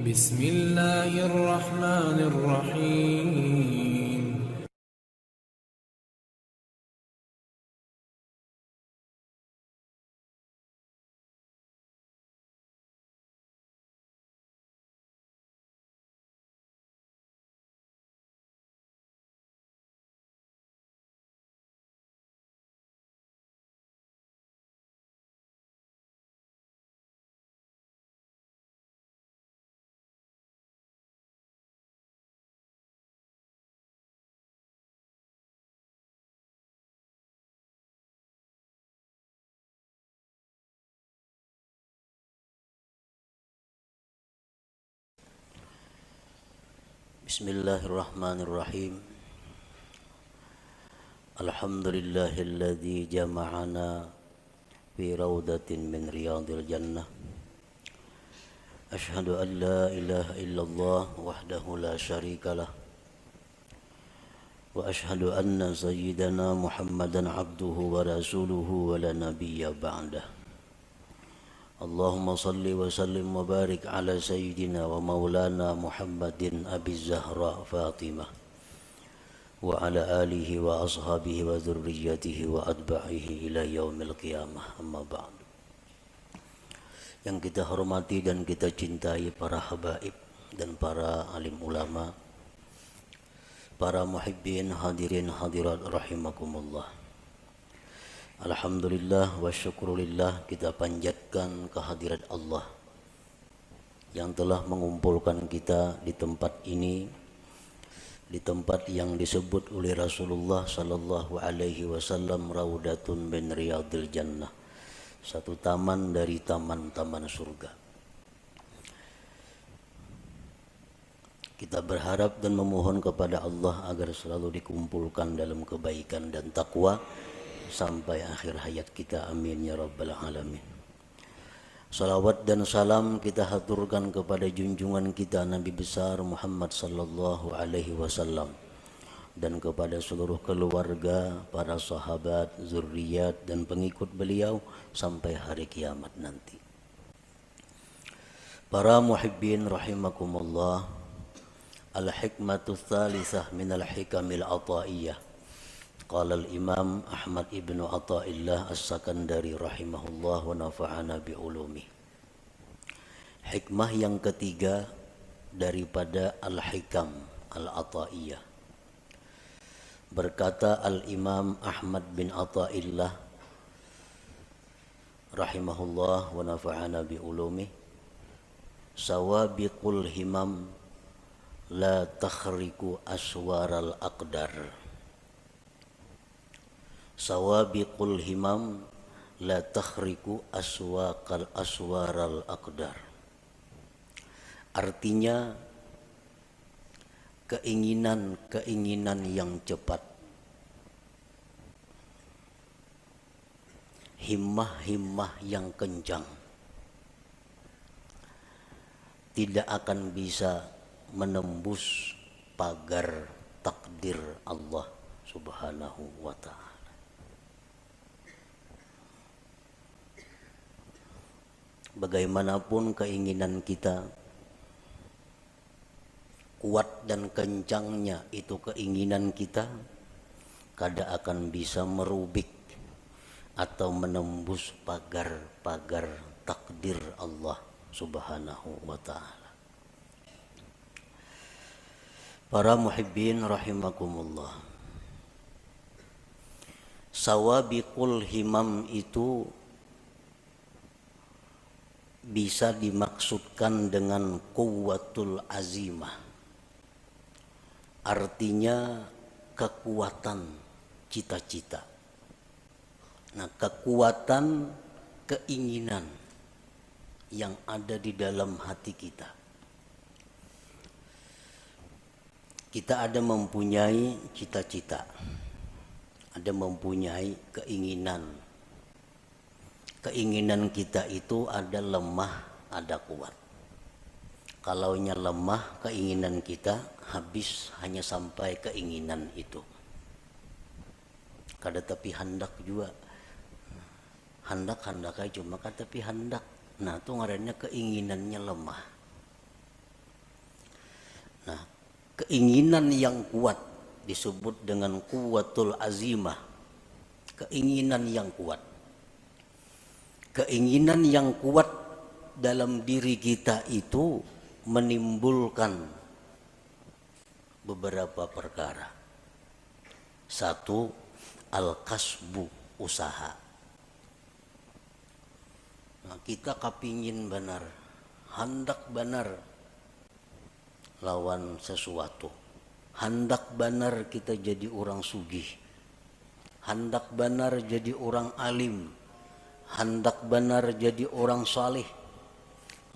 بسم الله الرحمن الرحيم. Bismillahirrahmanirrahim. Alhamdulillahilladzi jama'ana fi rawdatin min riyadil jannah. Ashhadu an la ilaha illallah wahdahu la syarikalah. Wa ashhadu anna sayyidana Muhammadan abduhu wa rasuluhu wa la nabiyya ba'dah. Allahumma salli wa sallim wa barik ala sayyidina wa maulana Muhammadin Abi Zahra Fatimah wa ala alihi wa ashabihi wa dzurriyyatihi wa atba'ihi ila yaumil qiyamah, amma ba'd. Yang kita hormati dan kita cintai para habaib dan para alim ulama, para muhibbin hadirin hadirat rahimakumullah. Alhamdulillah wa syukrulillah, kita panjatkan kehadirat Allah yang telah mengumpulkan kita di tempat ini, di tempat yang disebut oleh Rasulullah sallallahu alaihi wasallam raudatun min riyadil jannah, satu taman dari taman-taman surga. Kita berharap dan memohon kepada Allah agar selalu dikumpulkan dalam kebaikan dan takwa sampai akhir hayat kita, amin ya rabbal alamin. Salawat dan salam kita haturkan kepada junjungan kita Nabi besar Muhammad sallallahu alaihi wasallam dan kepada seluruh keluarga, para sahabat, zuriat dan pengikut beliau sampai hari kiamat nanti. Para muhibbin rahimakumullah, al-hikmatu tsalitsah minal hikamil ataiyah. Qala al-Imam Ahmad ibnu Athaillah As-Sakandari rahimahullah wa nafa'ana bi'ulumi. Hikmah yang ketiga daripada al-hikam al-Athaiyah. Berkata al-Imam Ahmad bin Athaillah rahimahullah wa nafa'ana bi'ulumi, sawabiqul himam la takhriku aswaral aqdar. Sawabiqul himam la takhriku aswaral aqdar. Artinya keinginan yang cepat, himmah yang kencang tidak akan bisa menembus pagar takdir Allah Subhanahu wa ta'ala. Bagaimanapun keinginan kita, kuat dan kencangnya itu keinginan kita, kada akan bisa merubik atau menembus pagar-pagar takdir Allah Subhanahu wa ta'ala. Para muhibbin rahimakumullah, sawabiqul himam itu bisa dimaksudkan dengan quwwatul azimah, artinya kekuatan cita-cita. Nah, kekuatan keinginan yang ada di dalam hati kita. Kita ada mempunyai cita-cita, ada mempunyai keinginan. Keinginan kita itu ada lemah, ada kuat. Kalaunya lemah keinginan kita, habis hanya sampai keinginan itu. Kada tapi hendak juga. Hendak aja cuma kada tapi hendak. Nah, itu ngarannya keinginannya lemah. Nah, keinginan yang kuat disebut dengan quwwatul azimah. Keinginan yang kuat. Keinginan yang kuat dalam diri kita itu menimbulkan beberapa perkara. Satu, al-kasbu, usaha. Nah, kita kapingin benar, hendak benar lawan sesuatu. Hendak benar kita jadi orang sugih. Hendak benar jadi orang alim. Hendak benar jadi orang saleh.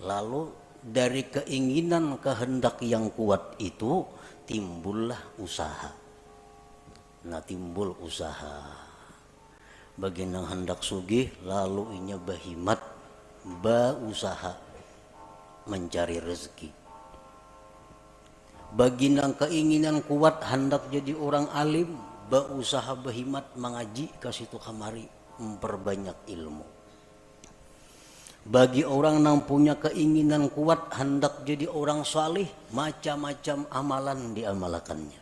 Lalu dari keinginan kehendak yang kuat itu timbullah usaha. Nah, timbul usaha. Bagi yang hendak sugih lalu inya bahimat usaha mencari rezeki. Bagi yang keinginan kuat hendak jadi orang alim, usaha bahimat mengaji ke situ kamari memperbanyak ilmu. Bagi orang yang punya keinginan kuat hendak jadi orang saleh, macam-macam amalan diamalkannya.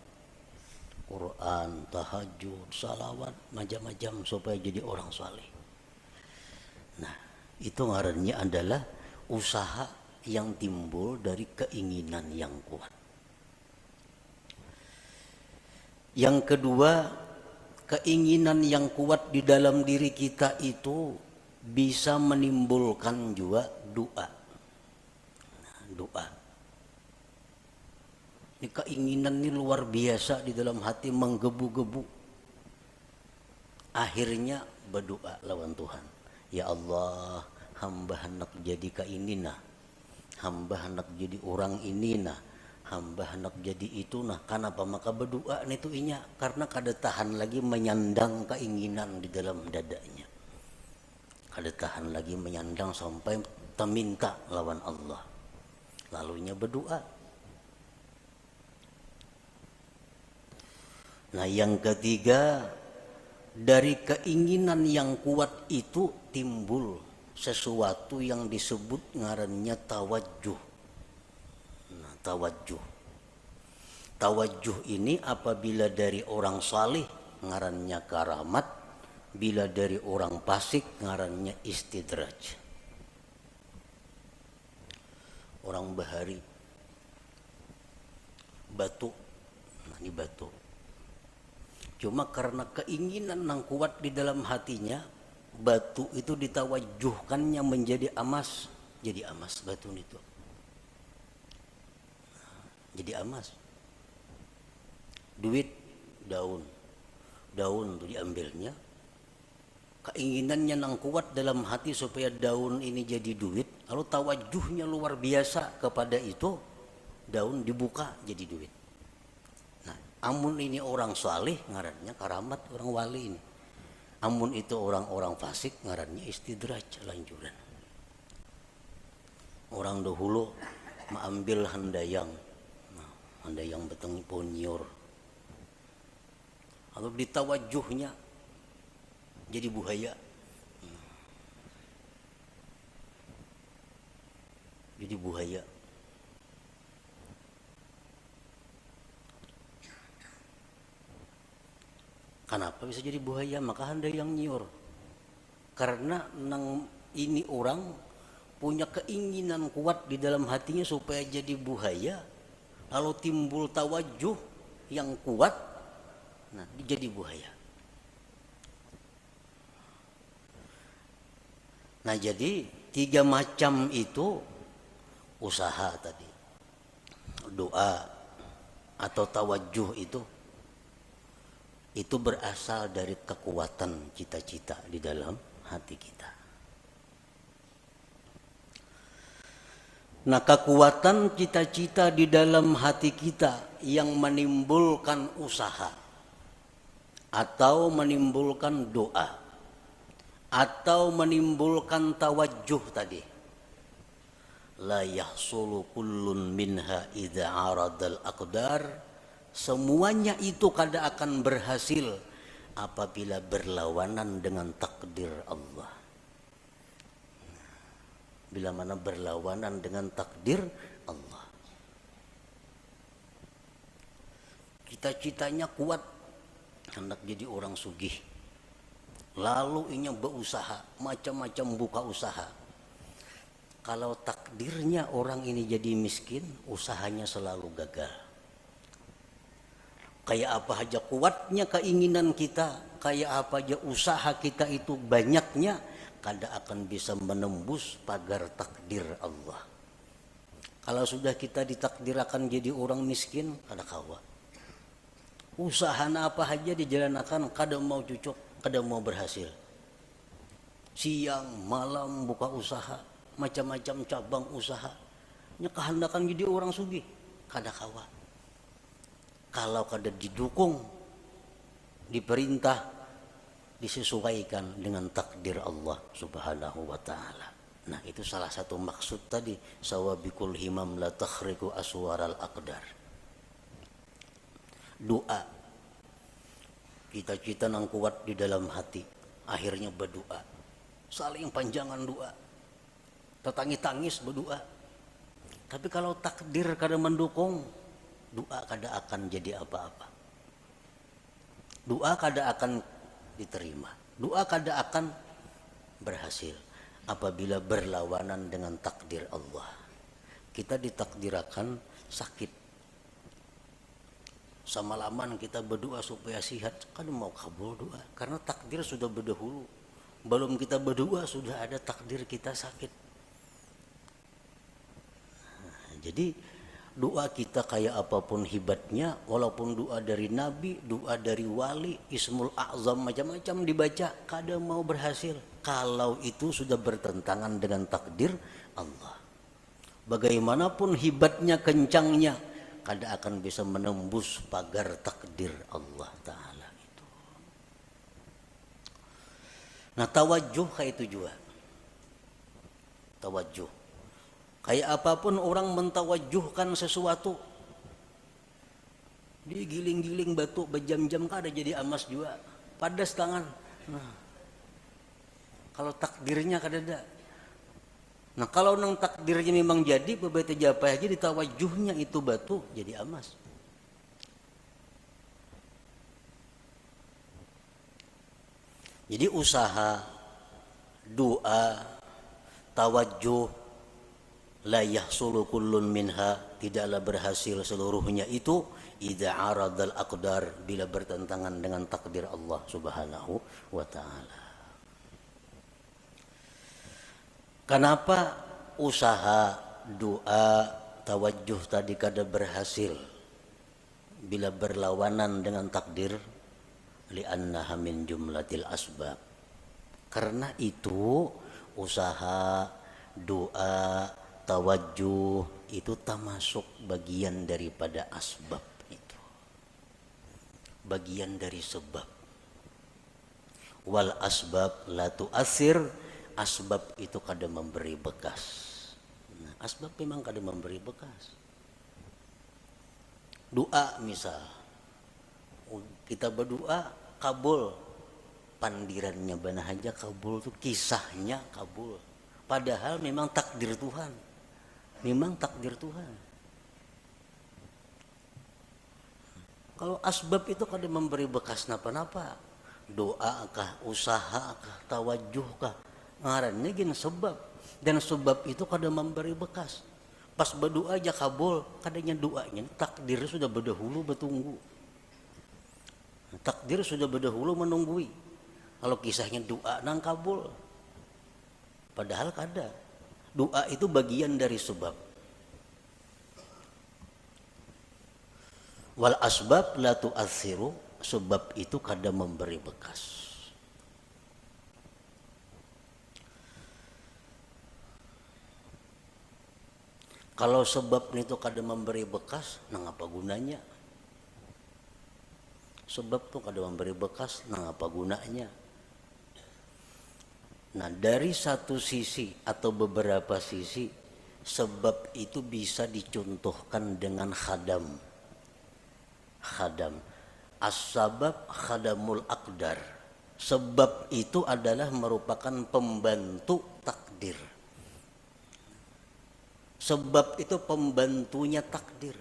Quran, tahajud, salawat, macam-macam supaya jadi orang saleh. Nah, itu ngarannya adalah usaha yang timbul dari keinginan yang kuat. Yang kedua, keinginan yang kuat di dalam diri kita itu bisa menimbulkan juga doa. Nah, doa. Ini keinginan ini luar biasa di dalam hati, menggebu-gebu. Akhirnya berdoa lawan Tuhan. Ya Allah, hamba hendak jadi kainina. Hamba hendak jadi orang ini nah. Hamba hendak jadi itu nah. Kenapa maka berdoa itu inya? Karena kada tahan lagi menyandang keinginan di dalam dadanya. Kada tahan lagi menyandang sampai meminta lawan Allah. Lalunya berdoa. Nah, yang ketiga, dari keinginan yang kuat itu timbul sesuatu yang disebut ngarannya tawajjuh. Nah, tawajjuh. Tawajjuh ini apabila dari orang saleh ngarannya karamat, bila dari orang fasik ngarannya istidraj. Orang bahari batu. Nah, ini batu. Cuma karena keinginan yang kuat di dalam hatinya, batu itu ditawajjuhkannya menjadi emas, jadi emas batu itu. Jadi emas. Duit, daun. Daun itu diambilnya. Keinginannya yang kuat dalam hati supaya daun ini jadi duit, lalu tawajjuhnya luar biasa kepada itu, daun dibuka jadi duit. Amun ini orang saleh ngarannya karamat, orang wali ini. Amun itu orang-orang fasik ngarannya istidraj, lanjuran. Orang dahulu mengambil handayang. Nah, handayang beteng ponyur. Lalu ditawajuhnya jadi buhaya. Jadi buhaya. Kenapa bisa jadi buaya? Maka handayang nyiur. Karena ini orang punya keinginan kuat di dalam hatinya supaya jadi buaya, lalu timbul tawajjuh yang kuat, nah jadi buaya. Nah, jadi 3 macam itu usaha tadi, doa atau tawajjuh itu berasal dari kekuatan cita-cita di dalam hati kita. Nah, kekuatan cita-cita di dalam hati kita yang menimbulkan usaha atau menimbulkan doa atau menimbulkan tawajjuh tadi. La yahsulu kullun minha idza aradal aqdar. Semuanya itu kada akan berhasil apabila berlawanan dengan takdir Allah. Bila mana berlawanan dengan takdir Allah. cita-citanya kuat, hendak jadi orang sugih. Lalu inya berusaha, macam-macam buka usaha. Kalau takdirnya orang ini jadi miskin, usahanya selalu gagal. Kayak apa aja kuatnya keinginan kita, kayak apa aja usaha kita itu banyaknya, kada akan bisa menembus pagar takdir Allah. Kalau sudah kita ditakdirkan jadi orang miskin, kada kawa. Usaha apa aja dijalankan, kada mau cocok, kada mau berhasil. Siang malam buka usaha, macam-macam cabang usaha, nya kehendakan jadi orang sugih, kada kawa. Kalau kada didukung, diperintah, disesuaikan dengan takdir Allah Subhanahu wa ta'ala. Nah, itu salah satu maksud tadi, sawabikul himam la takhriqu aswaral aqdar. Doa, cita-cita nang kuat di dalam hati, akhirnya berdoa, saling panjangan doa, tetangis-tangis berdoa. Tapi kalau takdir kada mendukung, doa kada akan jadi apa-apa. Doa kada akan diterima, doa kada akan berhasil apabila berlawanan dengan takdir Allah. Kita ditakdirkan sakit, semalaman kita berdoa supaya sehat, kan mau kabul doa, karena takdir sudah berdahulu. Belum kita berdoa sudah ada takdir kita sakit. Nah, jadi doa kita kayak apapun hebatnya, walaupun doa dari nabi, doa dari wali, ismul a'zam macam-macam dibaca, kada mau berhasil kalau itu sudah bertentangan dengan takdir Allah. Bagaimanapun hebatnya, kencangnya, kada akan bisa menembus pagar takdir Allah Ta'ala itu. Nah, tawajuh kayak itu juga. Tawajuh kayak apapun orang mentawajuhkan sesuatu, digiling-giling batu berjam-jam kada jadi emas juga, padas tangan. Nah, kalau takdirnya kada ada. Nah, kalau nang takdirnya memang jadi, berbeda japa aja ditawajuhnya itu batu jadi emas. Jadi usaha, doa, tawajuh, la yahsulu kullun minha, tidaklah berhasil seluruhnya itu idza aradal aqdar, bila bertentangan dengan takdir Allah Subhanahu wa ta'ala. Kenapa usaha, doa, tawajuh tadi kada berhasil bila berlawanan dengan takdir? Li'annaha min jumlatil asbab. Karena itu usaha, doa, tawajuh itu termasuk bagian daripada asbab itu, bagian dari sebab. Wal asbab la tu'athir, asbab itu kada memberi bekas. Nah, asbab memang kada memberi bekas. Doa misal, kita berdoa kabul, pandirannya benar aja kabul, tuh kisahnya kabul. Padahal memang takdir Tuhan. Memang takdir Tuhan. Kalau asbab itu kada memberi bekas napa-napa, doa kah, usaha kah, tawajuh kah, ngarannya gini sebab. Dan sebab itu kada memberi bekas. Pas berdoa aja kabul, kadanya doanya takdir sudah berdahulu bertunggu. Takdir sudah berdahulu menunggui. Kalau kisahnya doa nang kabul, padahal kada. Doa itu bagian dari sebab. Wal asbab la tu'athiru, sebab itu kada memberi bekas. Kalau sebab itu kada memberi bekas, nang apa gunanya? Sebab itu kada memberi bekas, nang apa gunanya? Nah, dari satu sisi atau beberapa sisi, sebab itu bisa dicontohkan dengan khadam. Khadam. As-sabab khadamul aqdar. Sebab itu adalah merupakan pembantu takdir. Sebab itu pembantunya takdir.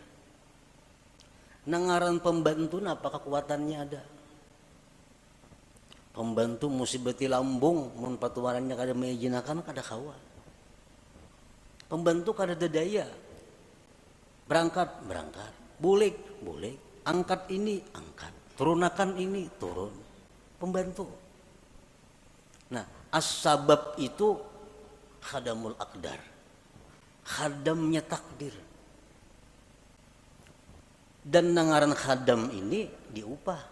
Nangaran pembantu apa kekuatannya ada? Pembantu musibati lambung mun patuarannya kada mengijinakan kada kawa. Pembantu kada daya. Berangkat, bulik, angkat ini, angkat, turunakan ini, turun. Pembantu. Nah, as-sabab itu khadamul aqdar. Khadamnya takdir. Dan nangaran khadam ini diupah.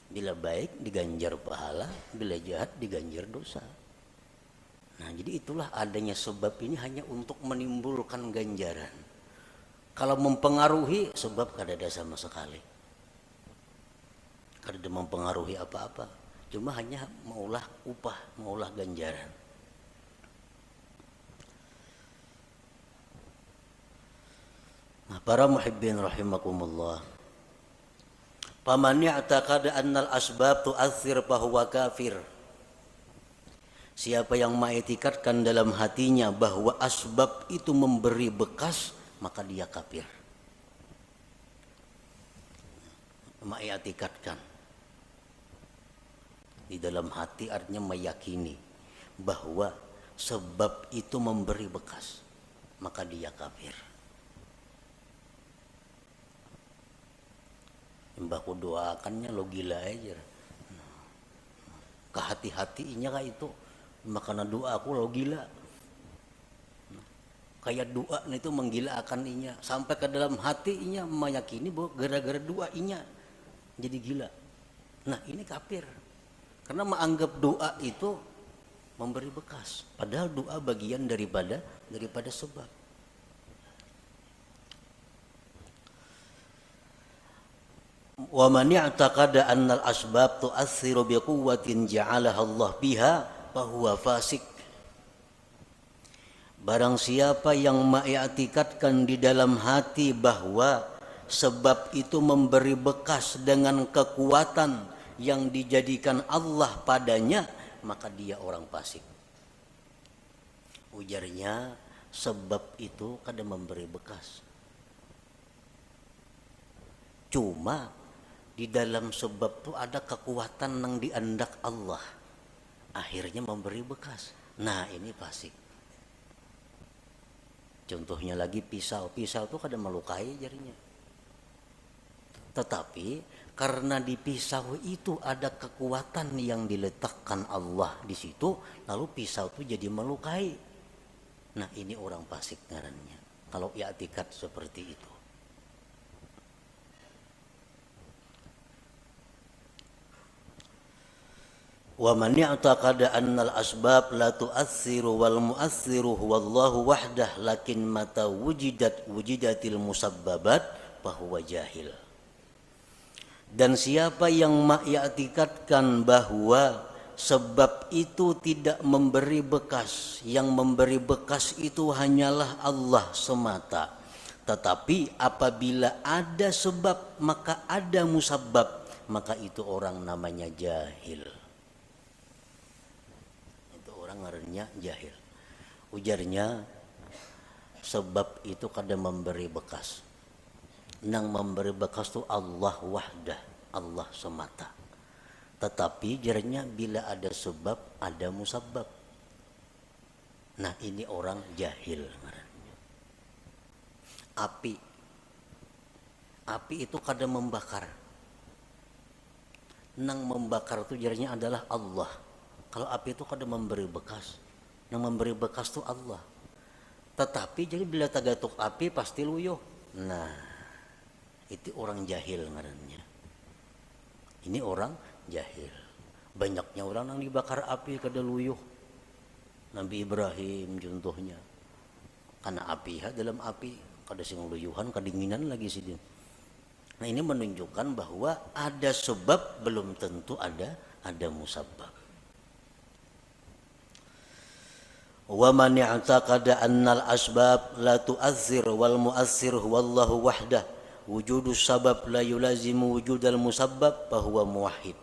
Bila baik diganjar pahala, bila jahat diganjar dosa. Nah, jadi itulah adanya sebab ini hanya untuk menimbulkan ganjaran. Kalau mempengaruhi, sebab kada ada sama sekali. Kada ada mempengaruhi apa-apa. Cuma hanya maulah upah, maulah ganjaran. Nah, para muhibbin rahimakumullah. Faman i'taqada annal asbab tu'athir fahuwa kafir. Siapa yang mengiktikadkan dalam hatinya bahwa asbab itu memberi bekas, maka dia kafir. Mengiktikadkan di dalam hati artinya meyakini bahwa sebab itu memberi bekas, maka dia kafir. Mbahku doakannya lo gila aja. Kehati-hatinya kah itu, makanya doa aku lo gila. Kayak doa itu menggilaakan inya sampai ke dalam hati inya meyakini bahwa gara-gara doa inya jadi gila. Nah, ini kafir. Karena menganggap doa itu memberi bekas, padahal doa bagian daripada sebab. Wa man i'taqada annal asbab tu'assiru biquwwatin ja'alaha Allah biha fa huwa fasik. Barang siapa yang mengiktikadkan di dalam hati bahwa sebab itu memberi bekas dengan kekuatan yang dijadikan Allah padanya, maka dia orang fasik. Ujarnya, sebab itu kada memberi bekas. Cuma di dalam sebab itu ada kekuatan yang diandak Allah, akhirnya memberi bekas. Nah, ini fasik. Contohnya lagi pisau itu kada melukai jarinya. Tetapi karena di pisau itu ada kekuatan yang diletakkan Allah di situ, lalu pisau itu jadi melukai. Nah, ini orang fasik ngarannya. Kalau i'tikad seperti itu. Wa man i'taqada annal asbab la tu'assiru wal mu'assiru huwallahu wahdah lakin mata wujidatil musabbabat fahuwa jahil. Dan siapa yang mengiktikadkan bahwa sebab itu tidak memberi bekas, yang memberi bekas itu hanyalah Allah semata, tetapi apabila ada sebab maka ada musabbab, maka itu orang namanya jahil. Ngarannya jahil. Ujarnya, sebab itu kada memberi bekas. Nang memberi bekas itu Allah wahdah, Allah semata. Tetapi jarnya bila ada sebab ada musabbab. Nah, ini orang jahil ngarannya. Api itu kada membakar. Nang membakar itu jarnya adalah Allah. Kalau api itu kada memberi bekas, yang memberi bekas itu Allah. Tetapi jadi bila tagatuk api pasti luyuh. Nah, itu orang jahil ngarannya. Ini orang jahil. Banyaknya orang yang dibakar api kada luyuh. Nabi Ibrahim contohnya. Karena api dalam api kada sing luyuhan, kedinginan lagi sih. Nah, ini menunjukkan bahwa ada sebab belum tentu ada musabbab. Wa man i'taqada annal asbab la tu'athir wal mu'athir huwallahu wahdah wujudus sabab la yulazimu wujudal musabbab fahuwa muwahhid.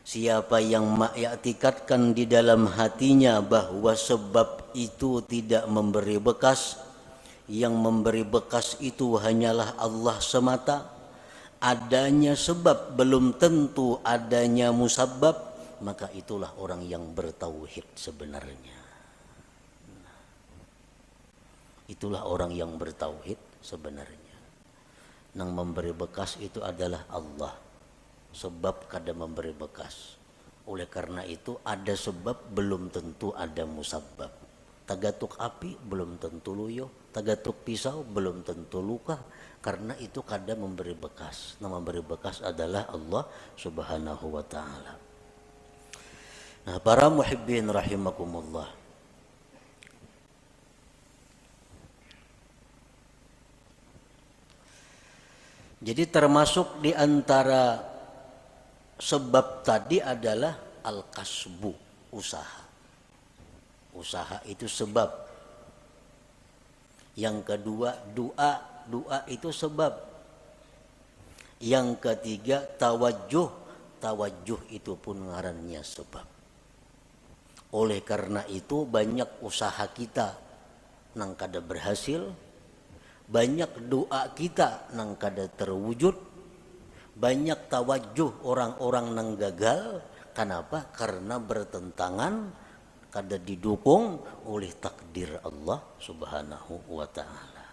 Siapa yang mengiktikadkan di dalam hatinya bahwa sebab itu tidak memberi bekas, yang memberi bekas itu hanyalah Allah semata, adanya sebab belum tentu adanya musabbab, maka itulah orang yang bertauhid sebenarnya. Itulah orang yang bertauhid sebenarnya. Nang memberi bekas itu adalah Allah, sebab kada memberi bekas. Oleh karena itu ada sebab belum tentu ada musabbab. Tagatuk api belum tentu luyuh, tagatuk pisau belum tentu luka. Karena itu kada memberi bekas. Nah, memberi bekas adalah Allah Subhanahu wa ta'ala. Nah, para muhibbin rahimakumullah, jadi termasuk di antara sebab tadi adalah al-kasbu, usaha. Usaha itu sebab. Yang kedua doa, doa itu sebab. Yang ketiga tawajjuh, tawajjuh itu pun ngarannya sebab. Oleh karena itu banyak usaha kita nang kada berhasil, banyak doa kita nang kada terwujud, banyak tawajjuh orang-orang nang gagal. Kenapa? Karena bertentangan, kada didukung oleh takdir Allah Subhanahu wa ta'ala.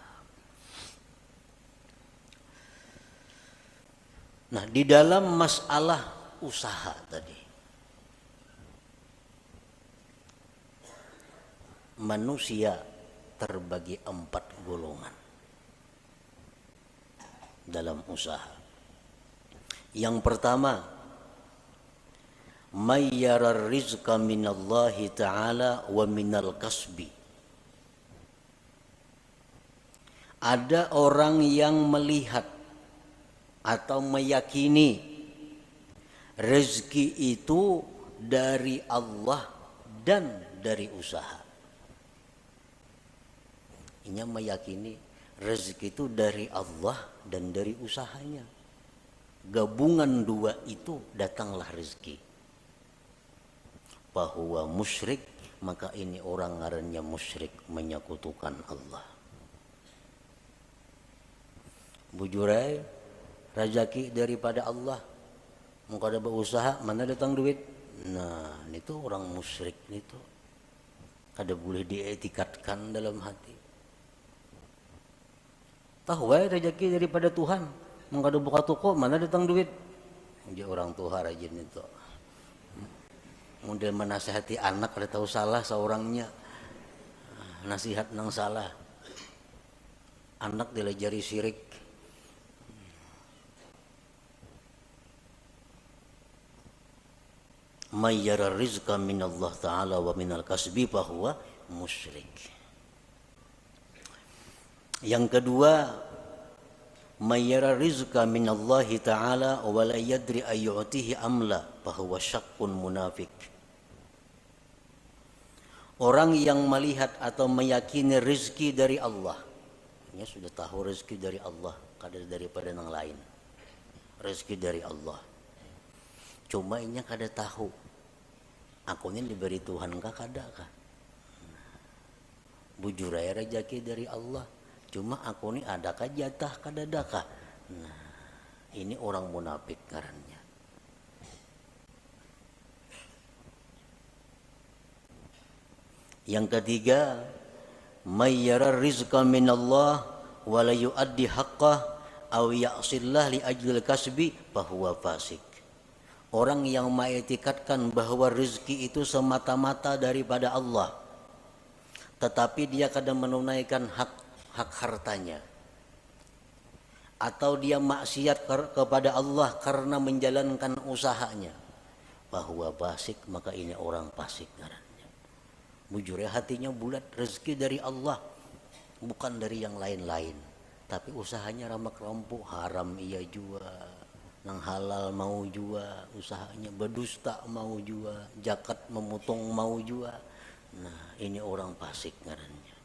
Nah, di dalam masalah usaha tadi, manusia terbagi 4 golongan dalam usaha. Yang pertama, mayyarar rizqa minallahi ta'ala wa minal kasbi. Ada orang yang melihat atau meyakini rezeki itu dari Allah dan dari usaha. Ini meyakini rezeki itu dari Allah dan dari usahanya. Gabungan dua itu datanglah rezeki. Bahwa musyrik, maka ini orang ngarannya musyrik, menyekutukan Allah. Bujurai rezeki daripada Allah, mau kada berusaha mana datang duit. Nah, itu orang musyrik itu. Kada boleh dietikatkan dalam hati. Tahu rezeki daripada Tuhan. Mengada buka toko, mana datang duit? Dia orang tua rajin itu. Model menasihati anak kada tahu salah seorangnya. Nasihat nang salah. Anak dilajari syirik. Mayyara rizqa minallah ta'ala wa minal kasbi fahuwa musyrik. Yang kedua, mayyara rizqa minallahi ta'ala wa la yadri ayyutihi amla fahuwa syakkun munafik. Orang yang melihat atau meyakini rezeki dari Allah, dia sudah tahu rezeki dari Allah, kada daripada yang lain. Rezeki dari Allah. Cuma inya kada tahu. Aku ini diberi Tuhan kah kada kah? Bujur aja rezeki dari Allah. Cuma aku ini adakah jatah kada adakah? Nah, ini orang munafik karannya. Yang ketiga, mayyara rizqa minallah wa la yuaddi haqqah aw ya'sillah li ajlil kasbi fahuwa fasik. Orang yang mengetikatkan bahwa rezeki itu semata-mata daripada Allah, tetapi dia kadang menunaikan hak hartanya, atau dia maksiat kepada Allah karena menjalankan usahanya, bahwa fasik, maka ini orang fasik ngarannya. Bujurnya hatinya bulat, rezeki dari Allah, bukan dari yang lain-lain, tapi usahanya ramak-rampuk, haram ia jua, nang halal mau jua, usahanya berdusta mau jua, zakat memotong mau jua. Nah, ini orang fasik ngarannya.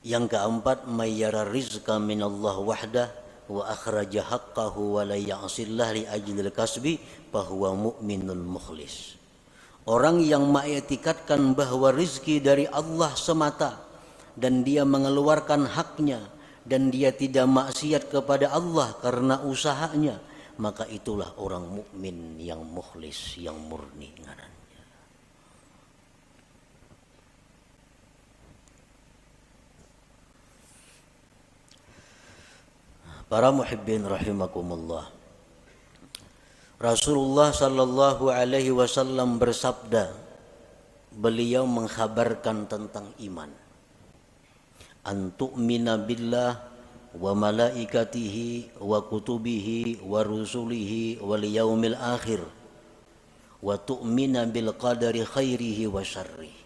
Yang keempat, mayyara rizqa minallah wahdah wa akhraja haqqahu wa la ya'sillah li ajlil kasbi fahuwa mu'minul mukhlis. Orang yang mengetikatkan bahwa rizki dari Allah semata, dan dia mengeluarkan haknya dan dia tidak maksiat kepada Allah karena usahanya, maka itulah orang mukmin yang mukhlis, yang murni ngarannya. Para muhibbin rahimakumullah. Rasulullah sallallahu alaihi wasallam bersabda, beliau mengkhabarkan tentang iman. An tu'mina billah wa malaikatihi wa kutubihi wa rusulihi wal yaumil akhir wa tu'mina bil qadari khairihi wa syarrihi.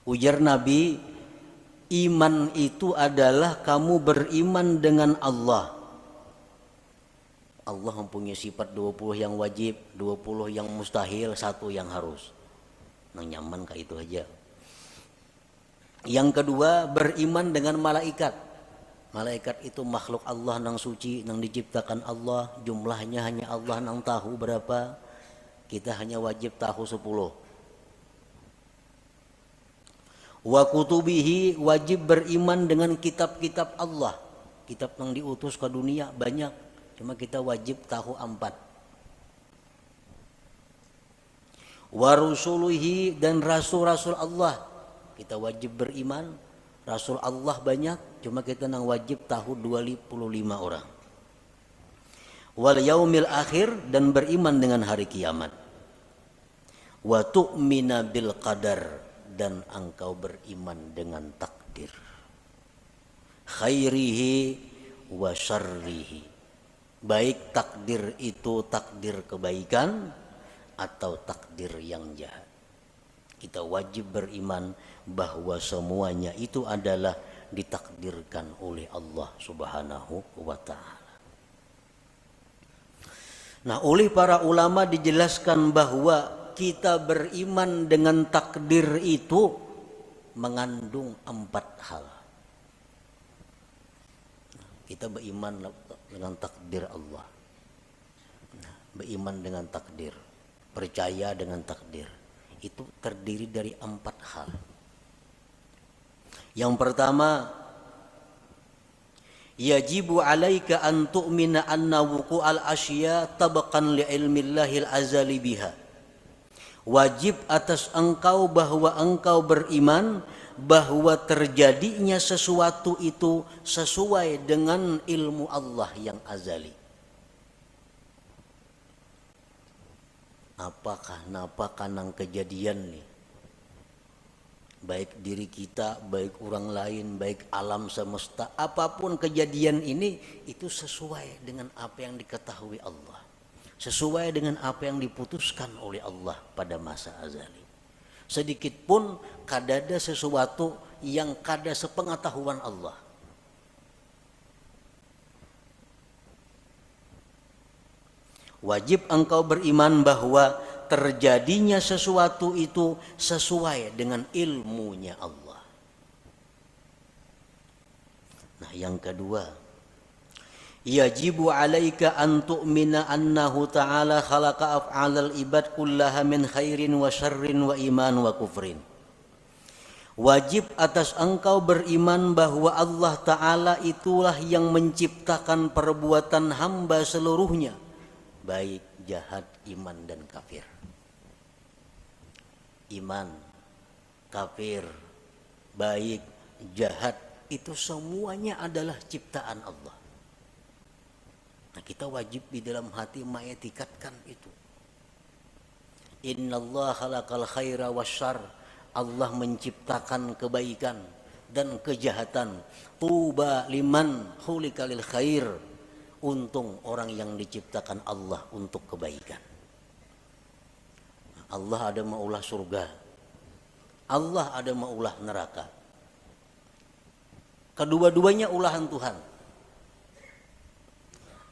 Ujar Nabi, iman itu adalah kamu beriman dengan Allah. Allah mempunyai sifat 20 yang wajib, 20 yang mustahil, 1 yang harus. Nang nyaman kayak itu aja. Yang kedua, beriman dengan malaikat. Malaikat itu makhluk Allah nang suci, nang diciptakan Allah, jumlahnya hanya Allah nang tahu berapa. Kita hanya wajib tahu 10. Wa kutubihi, wajib beriman dengan kitab-kitab Allah. Kitab yang diutus ke dunia banyak, cuma kita wajib tahu 4. Wa rusulihi, dan rasul-rasul Allah, kita wajib beriman. Rasul Allah banyak, cuma kita nang wajib tahu 25 orang. Wal yaumil akhir, dan beriman dengan hari kiamat. Wa tu'mina bil qadar, dan engkau beriman dengan takdir, khairihi wa syarrihi, baik takdir itu takdir kebaikan atau takdir yang jahat. Kita wajib beriman bahwa semuanya itu adalah ditakdirkan oleh Allah Subhanahu wa ta'ala. Nah, oleh para ulama dijelaskan bahwa kita beriman dengan takdir itu mengandung 4 hal. Kita beriman dengan takdir Allah, beriman dengan takdir, percaya dengan takdir, itu terdiri dari 4 hal. Yang pertama, yajibu alaika an tu'mina anna wuqu'al asya tabaqan li ilmillahil azali biha. Wajib atas engkau bahwa engkau beriman bahwa terjadinya sesuatu itu sesuai dengan ilmu Allah yang azali. Apakah napa kanang kejadian nih? Baik diri kita, baik orang lain, baik alam semesta, apapun kejadian ini itu sesuai dengan apa yang diketahui Allah, sesuai dengan apa yang diputuskan oleh Allah pada masa azali. Sedikit pun kadada sesuatu yang kada sepengetahuan Allah. Wajib engkau beriman bahwa terjadinya sesuatu itu sesuai dengan ilmunya Allah. Nah, yang kedua, yajibu alaika an tu'mina annahu ta'ala khalaqa af'alal ibad kullaha min khairin wa syarrin wa iman wa kufrin. Wajib atas engkau beriman bahwa Allah Ta'ala itulah yang menciptakan perbuatan hamba seluruhnya, baik jahat, iman dan kafir. Iman, kafir, baik, jahat, itu semuanya adalah ciptaan Allah. Nah, kita wajib di dalam hati mengetikatkan itu. Innallaha khalaqal khaira wasyarr, Allah menciptakan kebaikan dan kejahatan. Tuba liman khuliqa lil khair, untung orang yang diciptakan Allah untuk kebaikan. Allah ada maulah surga, Allah ada maulah neraka. Kedua-duanya ulahan Tuhan.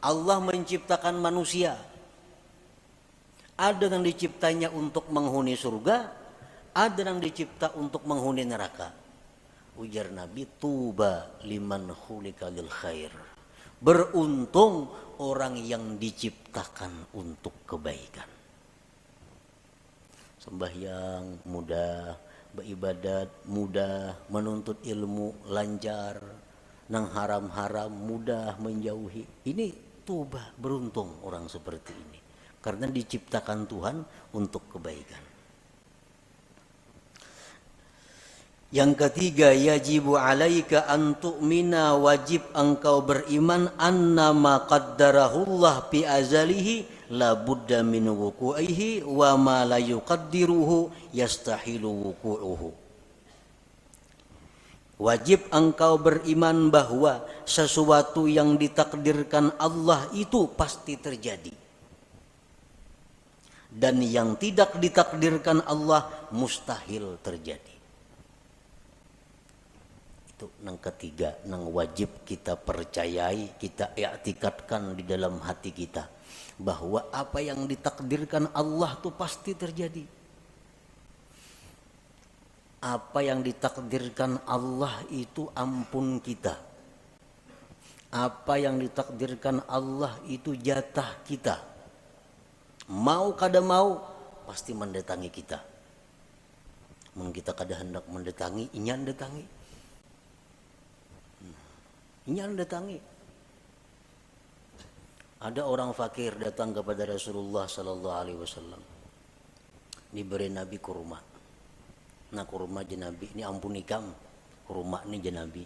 Allah menciptakan manusia, ada yang diciptanya untuk menghuni surga, ada yang dicipta untuk menghuni neraka. Ujar Nabi, tuba liman khuliqa lil khair, beruntung orang yang diciptakan untuk kebaikan. Sembahyang mudah, beribadat mudah, menuntut ilmu lancar, nang haram-haram mudah menjauhi. Ini tuba, beruntung orang seperti ini, karena diciptakan Tuhan untuk kebaikan. Yang ketiga, yajibu alaika an tu'mina, wajib engkau beriman annama qaddarahullah fi azalihi la budda min wuku'ihi wa ma la yuqaddiruhu yastahilu wuku'uhu. Wajib engkau beriman bahwa sesuatu yang ditakdirkan Allah itu pasti terjadi, dan yang tidak ditakdirkan Allah mustahil terjadi. Itu yang ketiga, yang wajib kita percayai, kita i'tikadkan di dalam hati kita, bahwa apa yang ditakdirkan Allah itu pasti terjadi. Apa yang ditakdirkan Allah itu ampun kita. Apa yang ditakdirkan Allah itu jatah kita. Mau kada mau pasti mendatangi kita. Mun kita kada hendak mendatangi, inyan datangi. Inyan datangi. Ada orang fakir datang kepada Rasulullah sallallahu alaihi wasallam. Diberi Nabi kurma. Nah kurma je Nabi, ini ampun ikam. Kurma ni je Nabi.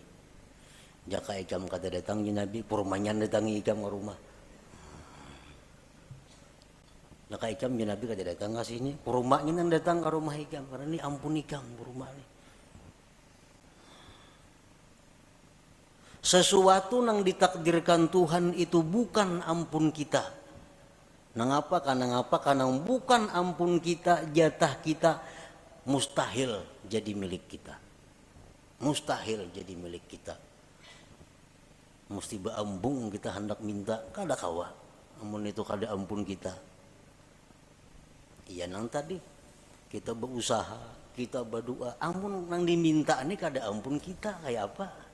Jaka ikam kata datang je Nabi, kurmanya datangi ikam ke rumah. Jaka ikam je Nabi kata datang ke sini, kurmanya nang datang ke rumah ikam, karena ini ampun ikam kurma ni. Sesuatu yang ditakdirkan Tuhan itu bukan ampun kita. Nangapa? Karena bukan ampun kita, jatah kita, mustahil jadi milik kita. Mustahil jadi milik kita. Mesti beambung kita hendak minta, kada kawa. Amun itu kada ampun kita. Iya nang tadi kita berusaha, kita berdoa, amun nang diminta ini kada ampun kita, kayak apa?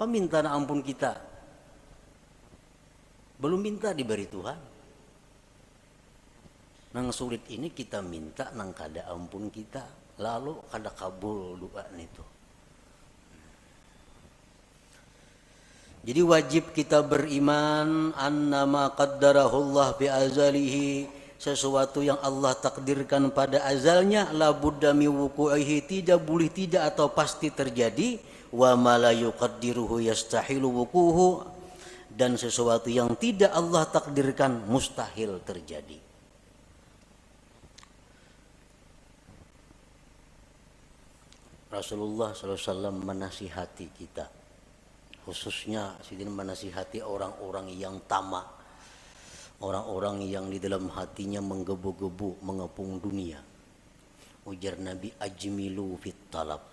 Minta ampun kita belum minta diberi Tuhan. Nang sulit ini kita minta nang kada ampun kita, lalu kada kabul doa itu. Jadi wajib kita beriman annama qaddarahullah bi azalihi, sesuatu yang Allah takdirkan pada azalnya la budda mi wuqu'ihi, tidak boleh tidak atau pasti terjadi. Wa ma la yuqaddiruhu yastahilu wuquhu, dan sesuatu yang tidak Allah takdirkan mustahil terjadi. Rasulullah SAW menasihati kita, khususnya sidin menasihati orang-orang yang tamak, orang-orang yang di dalam hatinya menggebu-gebu mengepung dunia. Ujar Nabi, ajmilu fit talab.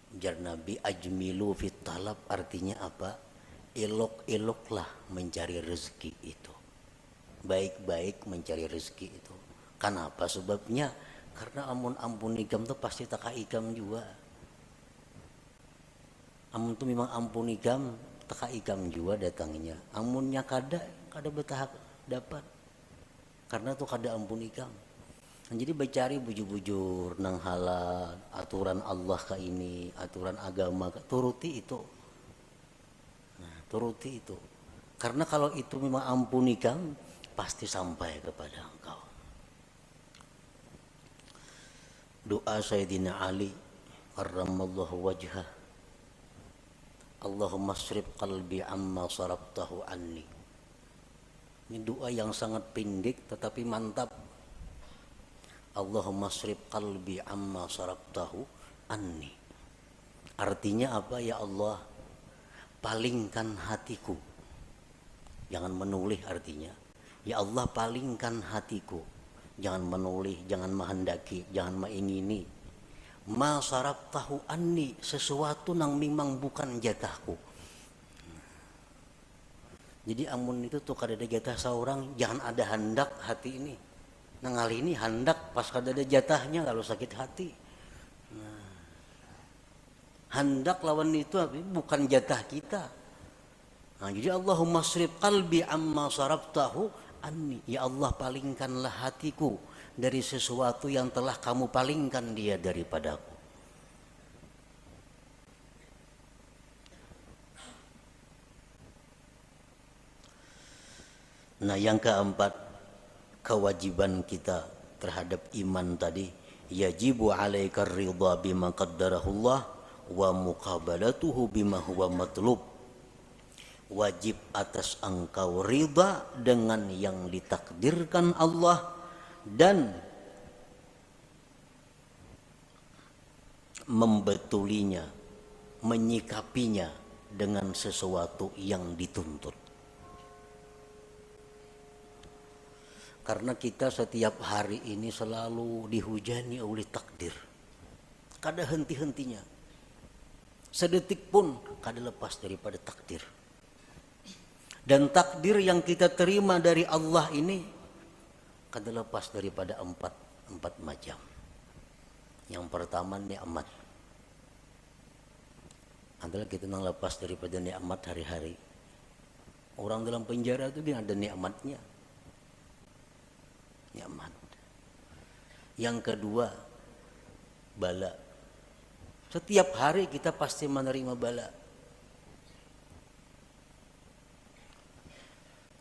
Ujar Nabi, ajmilu fit talab artinya apa? Elok-eloklah mencari rezeki itu. Baik-baik mencari rezeki itu. Kenapa sebabnya? Karena ampun ikam tuh pasti tak ikam juga. Amun tuh memang ampun ikam, tak ikam juga datangnya. Amunnya kada betah dapat. Karena tuh kada ampun ikam. Jadi bercari bujur-bujur nang halal, aturan Allah ke ini, aturan agama, turuti itu. Nah, turuti itu. Karena kalau itu memang ampuni kamu, pasti sampai kepada engkau. Doa Sayyidina Ali karramallahu wajhah, Allahumma srif qalbi amma sarabtahu anni. Ini doa yang sangat pendek tetapi mantap. Allahumma srif qalbi amma sarabtahu anni. Artinya apa? Ya Allah, palingkan hatiku. Jangan menoleh artinya. Ya Allah, palingkan hatiku. Jangan menoleh, jangan menghendaki, jangan mengingini. Ma sarabtahu anni, sesuatu yang memang bukan jatahku. Jadi amun itu tuh kada ada jatah seorang, jangan ada hendak hati ini. Nah kali ini hendak pas kada ada jatahnya kalau sakit hati. Nah, hendak lawan itu bukan jatah kita. Nah, jadi Allahumma srif qalbi amma sarabtahu anni. Ya Allah, palingkanlah hatiku dari sesuatu yang telah kamu palingkan dia daripadaku. Nah, yang keempat, kewajiban kita terhadap iman tadi, yajibu alaika ridha bima qaddarahullah wa muqabalatuhu bima huwa matlub. Wajib atas engkau ridha dengan yang ditakdirkan Allah dan membetulinya, menyikapinya dengan sesuatu yang dituntut. Karena kita setiap hari ini selalu dihujani oleh takdir. Kada henti-hentinya. Sedetik pun kada lepas daripada takdir. Dan takdir yang kita terima dari Allah ini kada lepas daripada empat macam. Yang pertama nikmat. Adalah kita nang lepas daripada nikmat hari-hari. Orang dalam penjara itu dia ada nikmatnya. Nikmat. Yang kedua, bala. Setiap hari kita pasti menerima bala.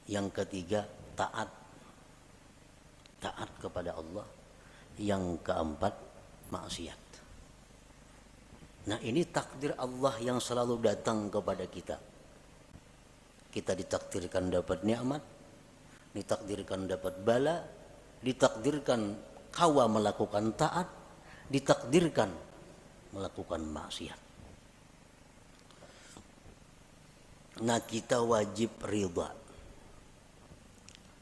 Yang ketiga, taat. Taat kepada Allah. Yang keempat, maksiat. Nah, ini takdir Allah yang selalu datang kepada kita. Kita ditakdirkan dapat nikmat, ditakdirkan dapat bala, ditakdirkan kawa melakukan taat, ditakdirkan melakukan maksiat. Nah, kita wajib ridha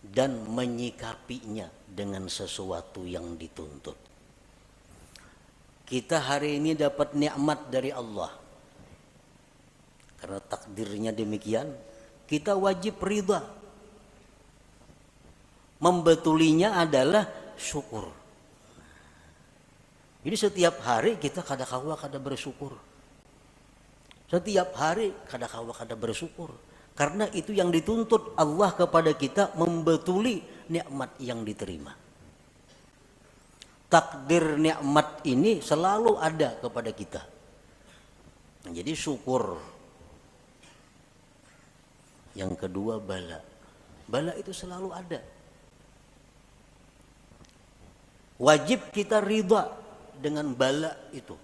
dan menyikapinya dengan sesuatu yang dituntut. Kita hari ini dapat nikmat dari Allah. Karena takdirnya demikian, kita wajib ridha. Membetulinya adalah syukur. Jadi setiap hari kita kada bersyukur. Setiap hari kada bersyukur. Karena itu yang dituntut Allah kepada kita, membetuli nikmat yang diterima. Takdir nikmat ini selalu ada kepada kita. Jadi syukur. Yang kedua bala. Bala itu selalu ada. Wajib kita ridha dengan bala itu.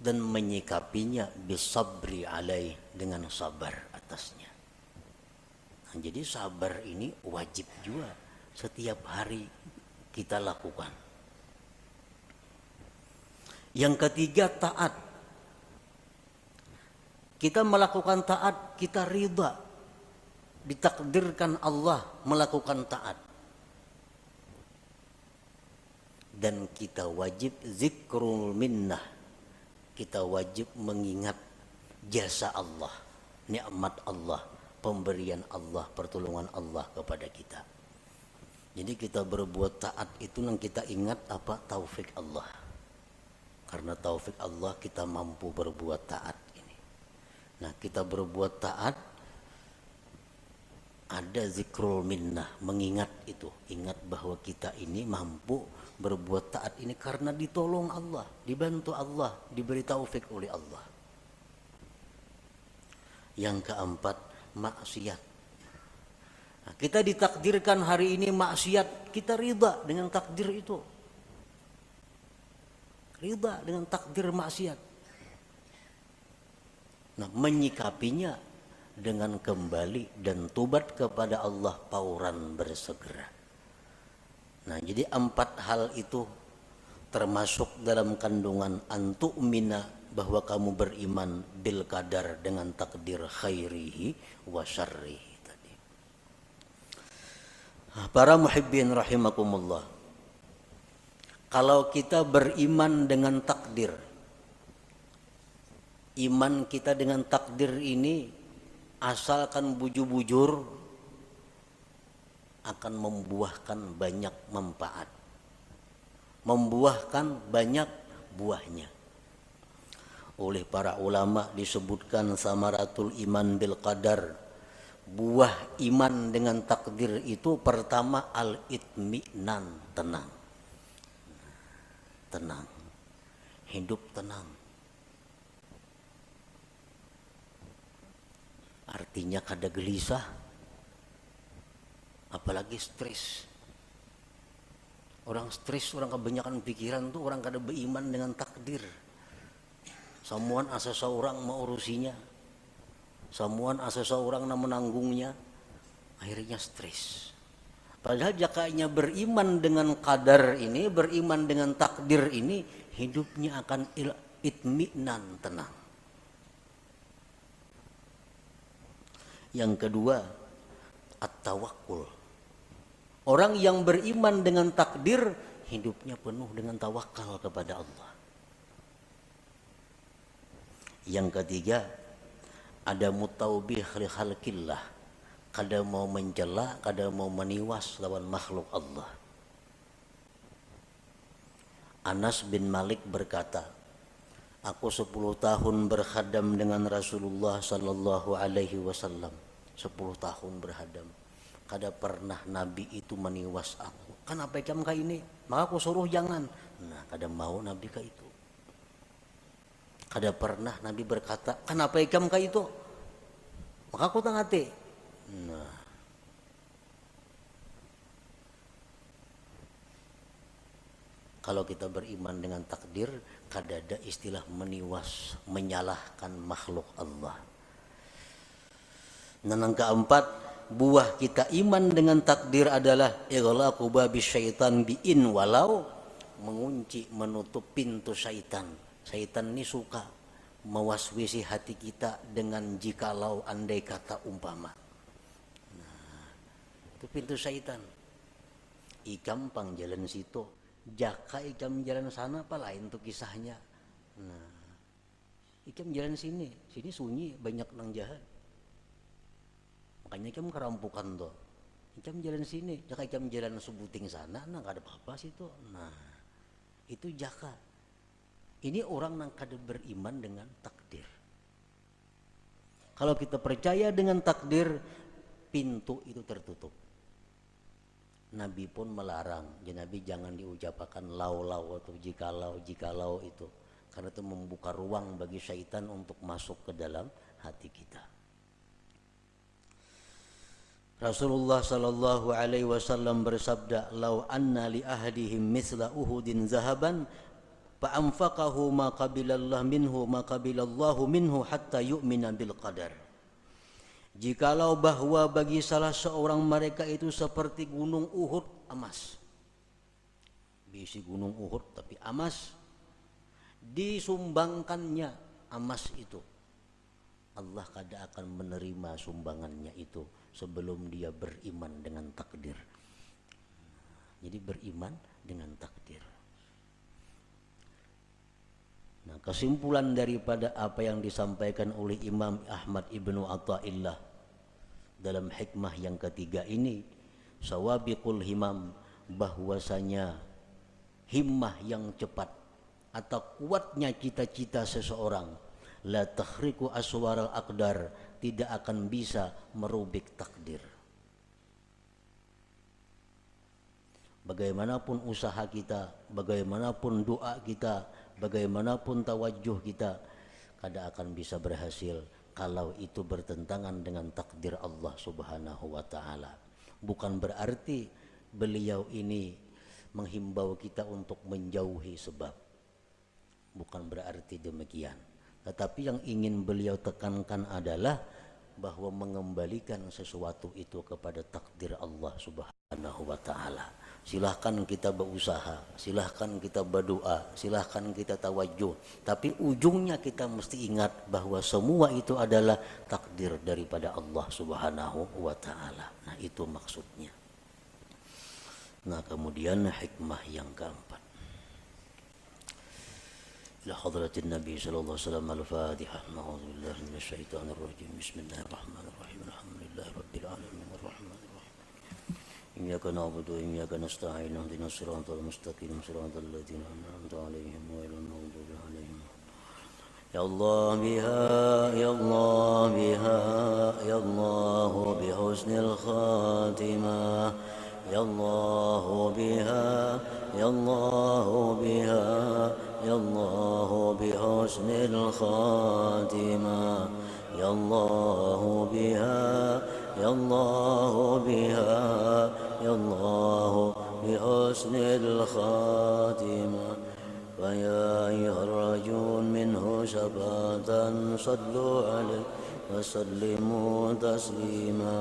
Dan menyikapinya bisabri alaih, dengan sabar atasnya. Nah, jadi sabar ini wajib juga setiap hari kita lakukan. Yang ketiga, taat. Kita melakukan taat, kita ridha. Ditakdirkan Allah melakukan taat. Dan kita wajib zikrul minnah. Kita wajib mengingat jasa Allah, nikmat Allah, pemberian Allah, pertolongan Allah kepada kita. Jadi kita berbuat taat itu yang kita ingat apa? Taufik Allah. Karena taufik Allah kita mampu berbuat taat ini. Nah, kita berbuat taat, ada zikrul minnah, mengingat itu, ingat bahwa kita ini mampu berbuat taat ini karena ditolong Allah, dibantu Allah, diberi taufik oleh Allah. Yang keempat, maksiat. Nah, kita ditakdirkan hari ini maksiat, kita ridha dengan takdir itu. Ridha dengan takdir maksiat. Nah, menyikapinya dengan kembali dan tobat kepada Allah pauran bersegera. Nah, jadi 4 hal itu termasuk dalam kandungan antu'mina, bahwa kamu beriman bil qadar, dengan takdir khairihi wa syarrihi tadi. Para muhibbin rahimakumullah. Kalau kita beriman dengan takdir, iman kita dengan takdir ini asalkan bujur-bujur akan membuahkan banyak manfaat, membuahkan banyak buahnya. Oleh para ulama disebutkan samaratul iman bil qadar, buah iman dengan takdir itu pertama al-itminan, tenang. Tenang. Hidup tenang. Artinya kada gelisah, apalagi stres. Orang stres, orang kebanyakan pikiran tuh orang kada beriman dengan takdir. Samuan asa seorang mau urusinya, samuan asa seorang na menanggungnya, akhirnya stres. Padahal jakanya beriman dengan qadar ini, beriman dengan takdir ini, hidupnya akan itminan, tenang. Yang kedua, at-tawakkul. Orang yang beriman dengan takdir, hidupnya penuh dengan tawakal kepada Allah. Yang ketiga, ada mutaubih li khalqillah. Kada mau mencela, kada mau meniwas lawan makhluk Allah. Anas bin Malik berkata, aku 10 tahun berkhadam dengan Rasulullah sallallahu alaihi wasallam. 10 tahun berkhadam. Kada pernah Nabi itu meniwas aku. Kan apa ikam ka ini? Maka aku suruh jangan. Nah, kada mau Nabi ka itu. Kada pernah Nabi berkata, kan apa ikam ka itu? Maka aku tangati. Nah, kalau kita beriman dengan takdir, kada ada istilah meniwas, menyalahkan makhluk Allah. Dan yang keempat, buah kita iman dengan takdir adalah ighlaqu babi syaitan bi'in, walau mengunci, menutup pintu syaitan. Syaitan ini suka mewaswisi hati kita dengan jikalau, andai kata, umpama. Nah, itu pintu syaitan. Ikam pang jalan situ, jaka ikam jalan sana, apa lain tuh kisahnya. Nah, ikam jalan sini sunyi, banyak nang jahat. Makanya ikam kerampukan tuh. Ikam jalan sini, jaka ikam jalan sebuting sana, nah gak ada apa-apa situ. Nah, itu jaka. Ini orang yang kada beriman dengan takdir. Kalau kita percaya dengan takdir, pintu itu tertutup. Nabi pun melarang, Nabi jangan diucapkan lau-lau atau jikalau itu, karena itu membuka ruang bagi syaitan untuk masuk ke dalam hati kita. Rasulullah sallallahu alaihi wasallam bersabda, "Lau anna li ahadihim mithla Uhudin zahaban fa anfaqahu ma qabilallahu minhu hatta yu'mina bil qadar." Jikalau bahwa bagi salah seorang mereka itu seperti gunung Uhud emas. Bisi gunung Uhud tapi emas, disumbangkannya emas itu, Allah kada akan menerima sumbangannya itu sebelum dia beriman dengan takdir. Jadi beriman dengan takdir. Nah, kesimpulan daripada apa yang disampaikan oleh Imam Ahmad Ibnu Athaillah dalam hikmah yang ketiga ini, sawabiqul himam, bahwasanya himmah yang cepat atau kuatnya cita-cita seseorang, la takhriqu aswaral aqdar, tidak akan bisa merubik takdir. Bagaimanapun usaha kita, bagaimanapun doa kita, bagaimanapun tawajuh kita, kada akan bisa berhasil kalau itu bertentangan dengan takdir Allah Subhanahu wa ta'ala. Bukan berarti beliau ini menghimbau kita untuk menjauhi sebab, bukan berarti demikian. Tetapi yang ingin beliau tekankan adalah bahwa mengembalikan sesuatu itu kepada takdir Allah Subhanahu wa ta'ala. Silahkan kita berusaha, silahkan kita berdoa, silahkan kita tawajuh, tapi ujungnya kita mesti ingat bahwa semua itu adalah takdir daripada Allah Subhanahu wa ta'ala. Nah, itu maksudnya. Nah, kemudian hikmah yang keempat, ila hadratin Nabi sallallahu alaihi wasallam, al-Fatihah. A'udzu billahi minasy syaithanir rajim. Bismillahirrahmanirrahim. Alhamdulillahi rabbil alamin arrahmanir rahim. Iyyaka na'budu wa iyyaka nasta'in. Ihdinas siratal mustaqim, siratal ladzina an'amta 'alaihim ghairil maghdubi 'alaihim. يا الله بها يا الله بها يا الله بحسن الخاتمة يا الله بها يا الله بها يا الله بحسن الخاتمة يا الله بها يا الله بها يا الله بحسن الخاتمة فيا أيها الرجون منه شفاعة صلوا عليه وسلموا تسليما